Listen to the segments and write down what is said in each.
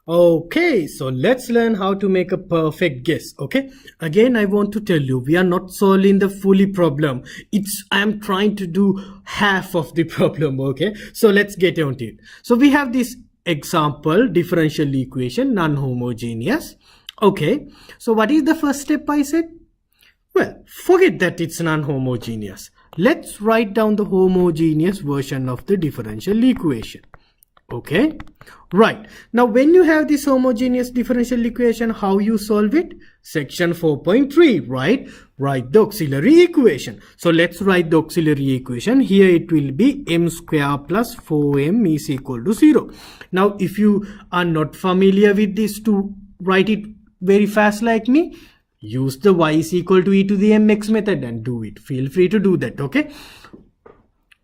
Okay, so let's learn how to make a perfect guess. Okay, again I want to tell you, we are not solving the fully problem. I am trying to do half of the problem. Okay, so let's get on to it. So we have this example differential equation, non-homogeneous. Okay, so what is the first step I said? Well, forget that it's non-homogeneous. Let's write down the homogeneous version of the differential equation. Okay, right. Now when you have this homogeneous differential equation, how you solve it? Section 4.3, right? Write the auxiliary equation. So let's write the auxiliary equation. Here it will be m square plus 4m is equal to 0. Now if you are not familiar with this, to write it very fast like me, use the y is equal to e to the mx method and do it. Feel free to do that, okay?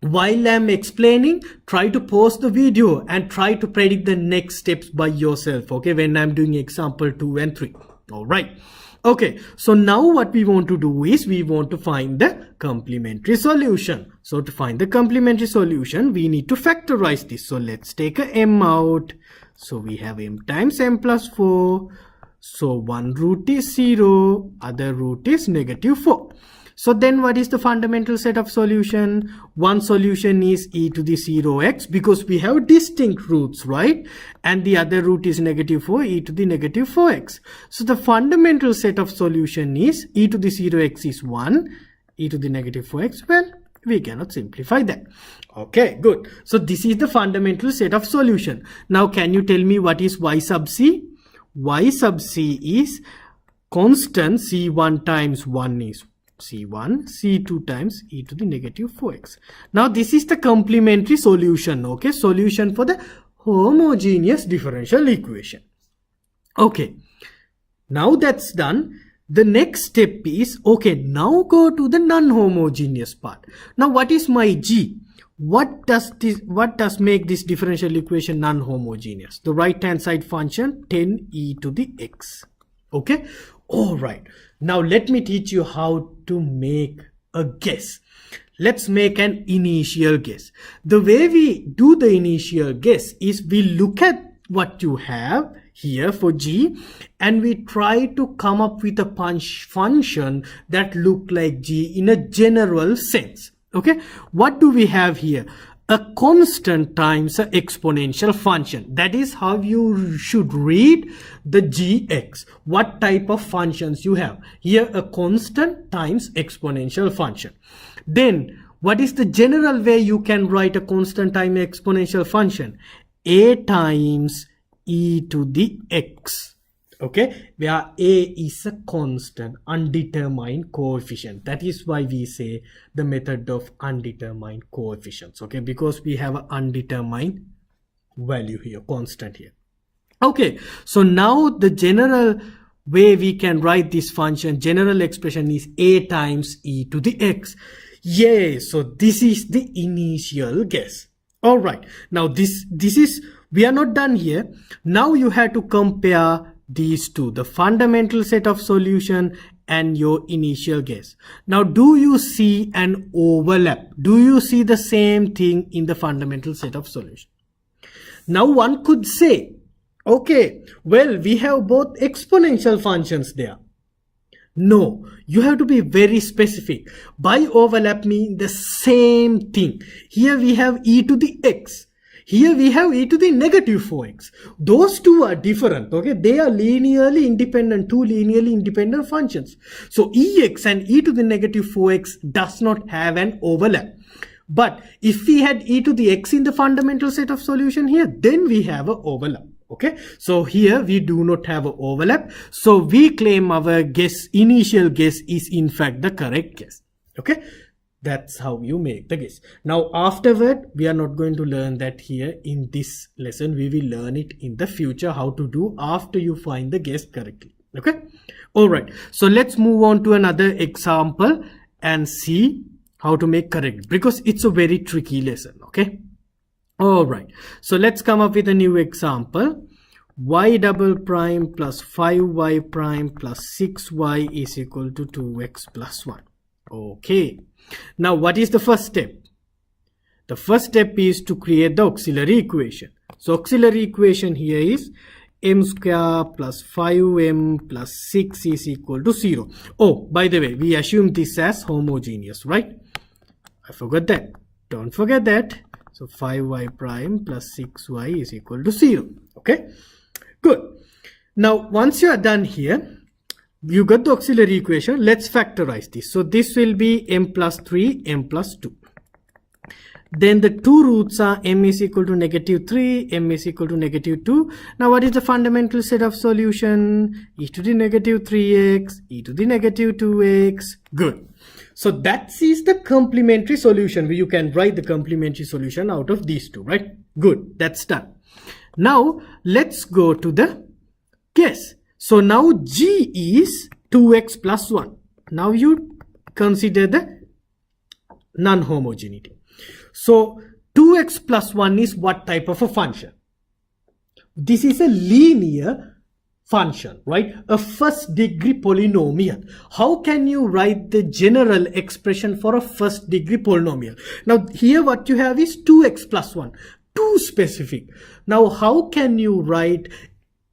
While I'm explaining, try to pause the video and try to predict the next steps by yourself, okay, when I'm doing example 2 and 3. All right. Okay, so now what we want to do is we want to find the complementary solution. So to find the complementary solution, we need to factorize this. So let's take a m out. So we have m times m plus 4. So one root is 0, other root is negative 4. So then what is the fundamental set of solution? One solution is e to the 0x because we have distinct roots, right? And the other root is negative 4, e to the negative 4x. So the fundamental set of solution is e to the 0x is 1, e to the negative 4x. Well, we cannot simplify that. Okay, good. So this is the fundamental set of solution. Now can you tell me what is y sub c? Y sub c is constant c1 times 1 is c1, c2 times e to the negative 4x. Now this is the complementary solution, okay? Solution for the homogeneous differential equation. Okay, now that's done. The next step is, okay, now go to the non-homogeneous part. Now what is my g? What does make this differential equation non-homogeneous? The right hand side function 10 e to the x. Okay, all right. Now let me teach you how to make a guess. Let's make an initial guess. The way we do the initial guess is we look at what you have here for g and we try to come up with a function that look like g in a general sense. Okay, what do we have here? A constant times an exponential function. That is how you should read the gx. What type of functions you have? Here a constant times exponential function. Then what is the general way you can write a constant time exponential function? A times e to the x. Okay, where a is a constant, undetermined coefficient. That is why we say the method of undetermined coefficients. Okay, because we have an undetermined value here, constant here. Okay, so now the general way we can write this function, general expression is a times e to the x. Yay, so this is the initial guess. All right, now this is, we are not done here. Now you have to compare these two, the fundamental set of solution and your initial guess. Now do you see an overlap? Do you see the same thing in the fundamental set of solution? Now one could say, okay, well, we have both exponential functions there. No, you have to be very specific. By overlap mean the same thing. Here we have e to the x. Here we have e to the negative 4x. Those two are different, okay? They are linearly independent, two linearly independent functions. So ex and e to the negative 4x does not have an overlap. But if we had e to the x in the fundamental set of solution here, then we have an overlap, okay? So here we do not have an overlap. So we claim our guess, initial guess is in fact the correct guess, okay? That's how you make the guess. Now afterward, we are not going to learn that here in this lesson. We will learn it in the future how to do after you find the guess correctly. Okay. All right. So let's move on to another example and see how to make correct, because it's a very tricky lesson. Okay. All right. So let's come up with a new example. Y double prime plus 5y prime plus 6y is equal to 2x plus 1. Okay. Now what is the first step? The first step is to create the auxiliary equation. So auxiliary equation here is m square plus 5m plus 6 is equal to 0. Oh, by the way, we assume this as homogeneous, right? I forgot that. Don't forget that. So 5y prime plus 6y is equal to 0. Okay, good. Now, once you are done here, you got the auxiliary equation. Let's factorize this. So this will be m plus 3, m plus 2. Then the two roots are m is equal to negative 3, m is equal to negative 2. Now what is the fundamental set of solution? E to the negative 3x, e to the negative 2x. Good. So that is the complementary solution. You can write the complementary solution out of these two, right? Good. That's done. Now let's go to the guess. So now g is 2x plus 1. Now you consider the non-homogeneity. So 2x plus 1 is what type of a function? This is a linear function, right? A first degree polynomial. How can you write the general expression for a first degree polynomial? Now here what you have is 2x plus 1. Too specific. Now how can you write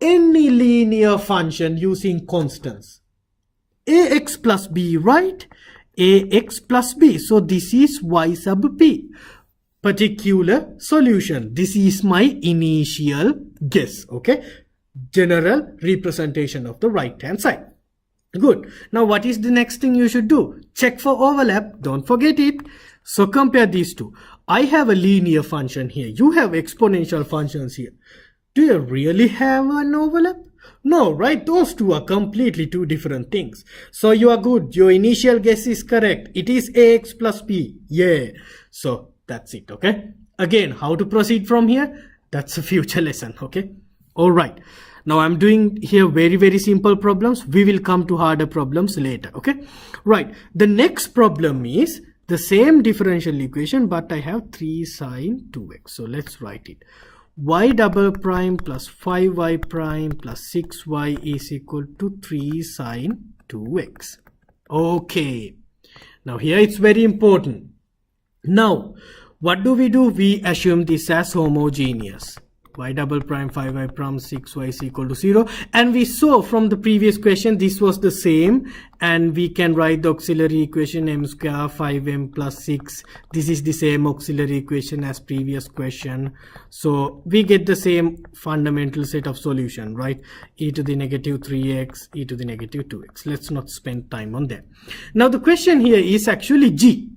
any linear function using constants? Ax plus b, right? Ax plus b. So this is y sub p. Particular solution. This is my initial guess. Okay. General representation of the right hand side. Good. Now what is the next thing you should do? Check for overlap. Don't forget it. So compare these two. I have a linear function here. You have exponential functions here. Do you really have an overlap? No, right? Those two are completely two different things. So you are good. Your initial guess is correct. It is ax plus b. Yeah. So that's it. Okay. Again, how to proceed from here? That's a future lesson. Okay. All right. Now I'm doing here very simple problems. We will come to harder problems later. Okay. Right. The next problem is the same differential equation, but I have 3 sine 2x. So let's write it. Y double prime plus 5y prime plus 6y is equal to 3 sine 2x. Okay. Now here it's very important. Now, what do? We assume this as homogeneous. Y double prime 5y prime 6y is equal to 0. And we saw from the previous question this was the same. And we can write the auxiliary equation m square 5m plus 6. This is the same auxiliary equation as previous question. So we get the same fundamental set of solution, right? E to the negative 3x, e to the negative 2x. Let's not spend time on that. Now the question here is actually g.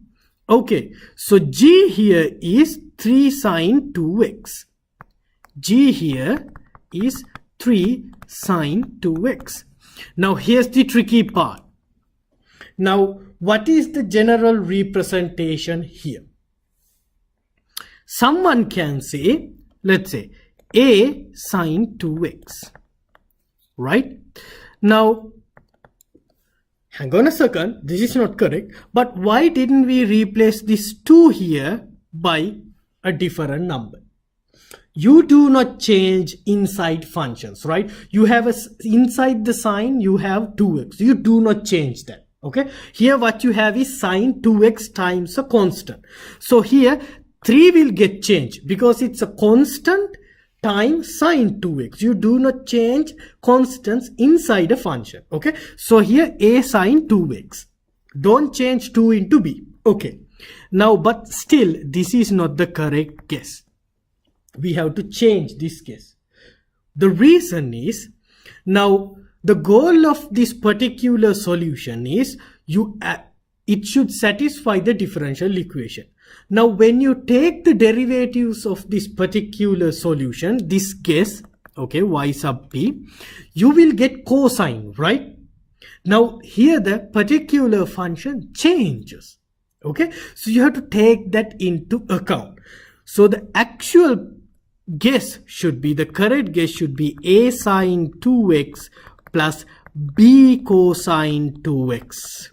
Okay, so g here is 3 sine 2x. G here is 3 sine 2x. Now here's the tricky part. Now what is the general representation here? Someone can say, let's say a sine 2x, right? Now hang on a second, this is not correct, but why didn't we replace this 2 here by a different number? You do not change inside functions, right? You have inside the sign, you have 2x. You do not change that. Okay. Here what you have is sine 2x times a constant. So here 3 will get changed because it's a constant times sine 2x. You do not change constants inside a function. Okay. So here a sine 2x. Don't change 2 into b. Okay. Now, but still this is not the correct guess. We have to change this case. The reason is, now the goal of this particular solution is it should satisfy the differential equation. Now when you take the derivatives of this particular solution, this case, okay, y sub p, you will get cosine, right? Now here the particular function changes. Okay, so you have to take that into account. So the actual guess should be, the correct guess should be a sine 2x plus b cosine 2x.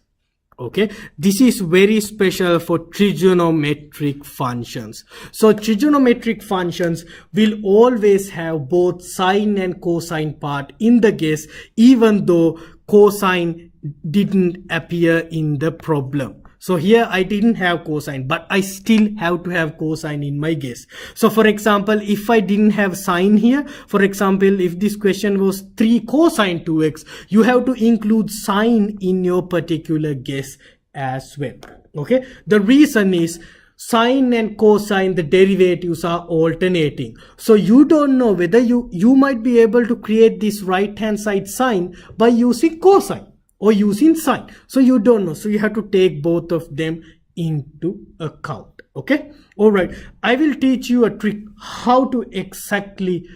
Okay, this is very special for trigonometric functions. So trigonometric functions will always have both sine and cosine part in the guess, even though cosine didn't appear in the problem. So here I didn't have cosine, but I still have to have cosine in my guess. So for example, if I didn't have sine here, for example, if this question was 3 cosine 2x, you have to include sine in your particular guess as well. Okay, the reason is sine and cosine, the derivatives are alternating, so you don't know whether you might be able to create this right hand side sine by using cosine or using sine. So you don't know, so you have to take both of them into account. Okay, all right, I will teach you a trick how to exactly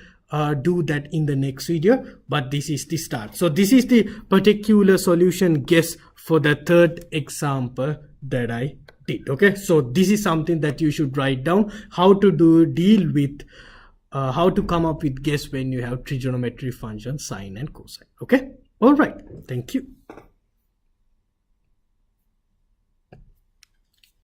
do that in the next video, but this is the start. So this is the particular solution guess for the third example that I did. Okay, so this is something that you should write down, how to deal with how to come up with guess when you have trigonometry functions sine and cosine. Okay, all right, thank you.